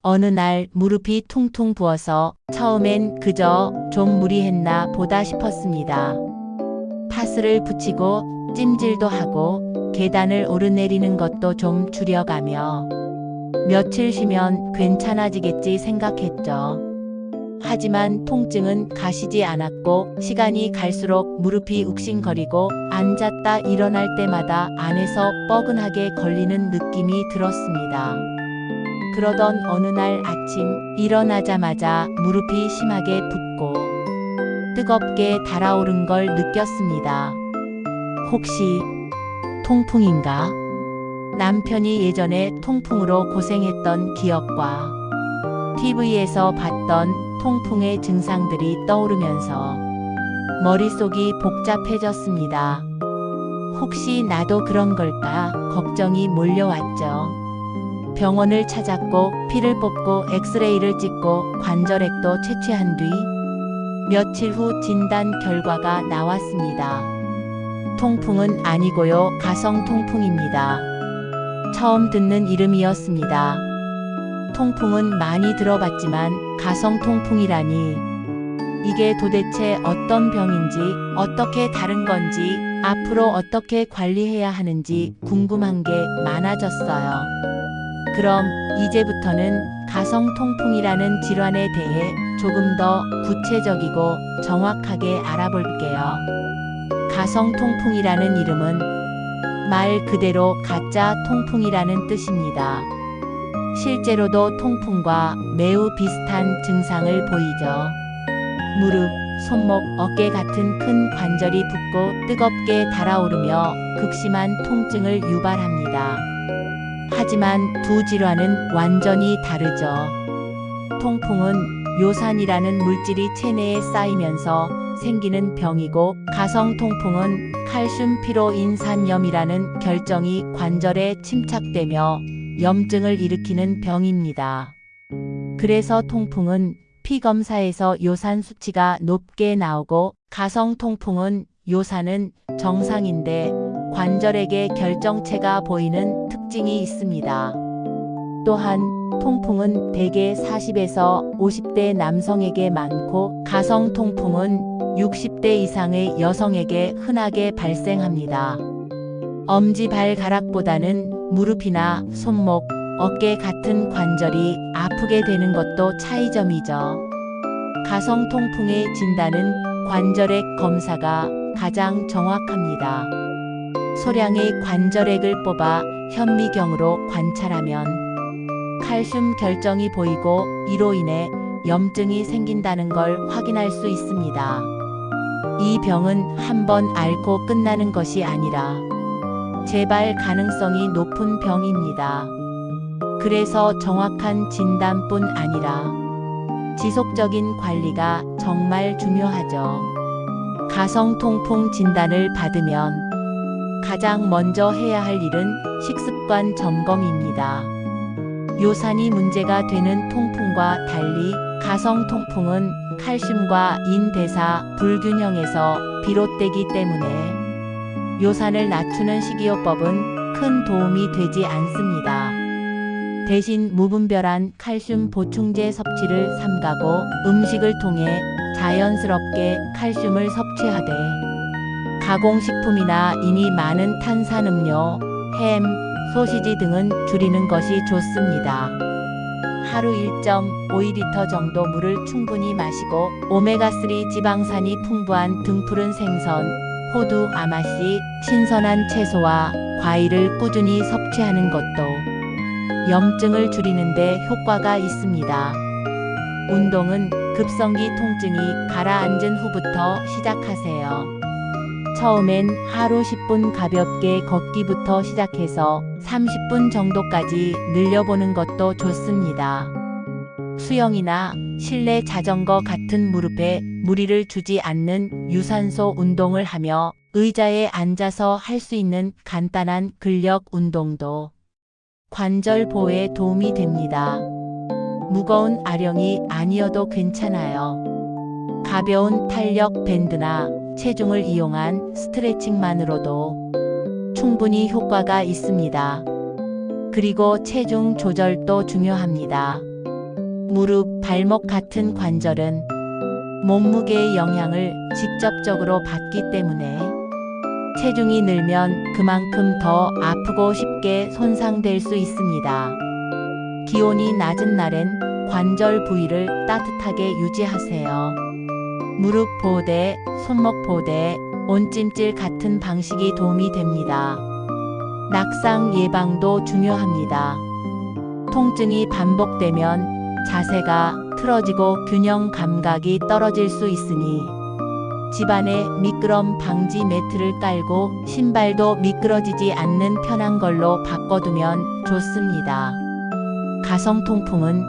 어느 날 무릎이 퉁퉁 부어서 처음엔 그저 좀 무리했나 보다 싶었습니다. 파스를 붙이고 찜질도 하고 계단을 오르내리는 것도 좀 줄여가며 며칠 쉬면 괜찮아지겠지 생각했죠. 하지만 통증은 가시지 않았고 시간이 갈수록 무릎이 욱신거리고 앉았다 일어날 때마다 안에서 뻐근하게 걸리는 느낌이 들었습니다. 그러던 어느 날 아침 일어나자마자 무릎이 심하게 붓고 뜨겁게 달아오른 걸 느꼈습니다. 혹시 통풍인가? 남편이 예전에 통풍으로 고생했던 기억과 TV에서 봤던 통풍의 증상들이 떠오르면서 머릿속이 복잡해졌습니다. 혹시 나도 그런 걸까 걱정이 몰려왔죠. 병원을 찾았고 피를 뽑고 엑스레이를 찍고 관절액도 채취한 뒤 며칠 후 진단 결과가 나왔습니다. 통풍은 아니고요, 가성 통풍입니다. 처음 듣는 이름이었습니다. 통풍은 많이 들어봤지만 가성 통풍이라니, 이게 도대체 어떤 병인지, 어떻게 다른 건지, 앞으로 어떻게 관리해야 하는지 궁금한 게 많아졌어요. 그럼 이제부터는 가성 통풍이라는 질환에 대해 조금 더 구체적이고 정확하게 알아볼게요. 가성 통풍이라는 이름은 말 그대로 가짜 통풍이라는 뜻입니다. 실제로도 통풍과 매우 비슷한 증상을 보이죠. 무릎, 손목, 어깨 같은 큰 관절이 붓고 뜨겁게 달아오르며 극심한 통증을 유발합니다. 하지만 두 질환은 완전히 다르죠. 통풍은 요산이라는 물질이 체내에 쌓이면서 생기는 병이고, 가성 통풍은 칼슘 피로인산염이라는 결정이 관절에 침착되며 염증을 일으키는 병입니다. 그래서 통풍은 피 검사에서 요산 수치가 높게 나오고, 가성 통풍은 요산은 정상인데 관절액의 결정체가 보이는 특징이 있습니다. 또한 통풍은 대개 40에서 50대 남성에게 많고, 가성 통풍은 60대 이상의 여성에게 흔하게 발생합니다. 엄지발가락보다는 무릎이나 손목, 어깨 같은 관절이 아프게 되는 것도 차이점이죠. 가성 통풍의 진단은 관절액 검사가 가장 정확합니다. 소량의 관절액을 뽑아 현미경으로 관찰하면 칼슘 결정이 보이고, 이로 인해 염증이 생긴다는 걸 확인할 수 있습니다. 이 병은 한번 앓고 끝나는 것이 아니라 재발 가능성이 높은 병입니다. 그래서 정확한 진단뿐 아니라 지속적인 관리가 정말 중요하죠. 가성 통풍 진단을 받으면 가장 먼저 해야 할 일은 식습관 점검입니다. 요산이 문제가 되는 통풍과 달리 가성 통풍은 칼슘과 인 대사 불균형에서 비롯되기 때문에 요산을 낮추는 식이요법은 큰 도움이 되지 않습니다. 대신 무분별한 칼슘 보충제 섭취를 삼가고 음식을 통해 자연스럽게 칼슘을 섭취하되, 가공식품이나 인이 많은 탄산음료, 햄, 소시지 등은 줄이는 것이 좋습니다. 하루 1.5리터 정도 물을 충분히 마시고 오메가3 지방산이 풍부한 등푸른 생선, 호두, 아마씨, 신선한 채소와 과일을 꾸준히 섭취하는 것도 염증을 줄이는 데 효과가 있습니다. 운동은 급성기 통증이 가라앉은 후부터 시작하세요. 처음엔 하루 10분 가볍게 걷기부터 시작해서 30분 정도까지 늘려보는 것도 좋습니다. 수영이나 실내 자전거 같은 무릎에 무리를 주지 않는 유산소 운동을 하며 의자에 앉아서 할 수 있는 간단한 근력 운동도 관절 보호에 도움이 됩니다. 무거운 아령이 아니어도 괜찮아요. 가벼운 탄력 밴드나 체중을 이용한 스트레칭만으로도 충분히 효과가 있습니다. 그리고 체중 조절도 중요합니다. 무릎, 발목 같은 관절은 몸무게의 영향을 직접적으로 받기 때문에 체중이 늘면 그만큼 더 아프고 쉽게 손상될 수 있습니다. 기온이 낮은 날엔 관절 부위를 따뜻하게 유지하세요. 무릎 보호대, 손목 보호대, 온찜질 같은 방식이 도움이 됩니다. 낙상 예방도 중요합니다. 통증이 반복되면 자세가 틀어지고 균형 감각이 떨어질 수 있으니 집안에 미끄럼 방지 매트를 깔고 신발도 미끄러지지 않는 편한 걸로 바꿔두면 좋습니다. 가성 통풍은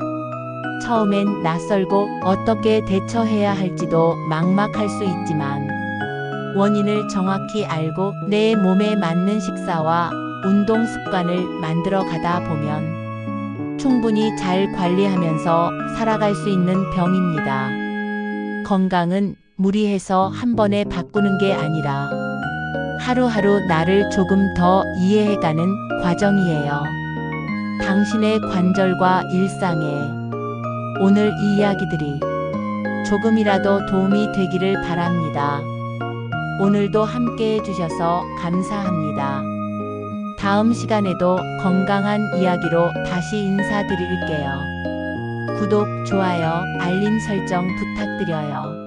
처음엔 낯설고 어떻게 대처해야 할지도 막막할 수 있지만 원인을 정확히 알고 내 몸에 맞는 식사와 운동 습관을 만들어 가다 보면 충분히 잘 관리하면서 살아갈 수 있는 병입니다. 건강은 무리해서 한 번에 바꾸는 게 아니라 하루하루 나를 조금 더 이해해가는 과정이에요. 당신의 관절과 일상에 오늘 이 이야기들이 조금이라도 도움이 되기를 바랍니다. 오늘도 함께 해주셔서 감사합니다. 다음 시간에도 건강한 이야기로 다시 인사드릴게요. 구독, 좋아요, 알림 설정 부탁드려요.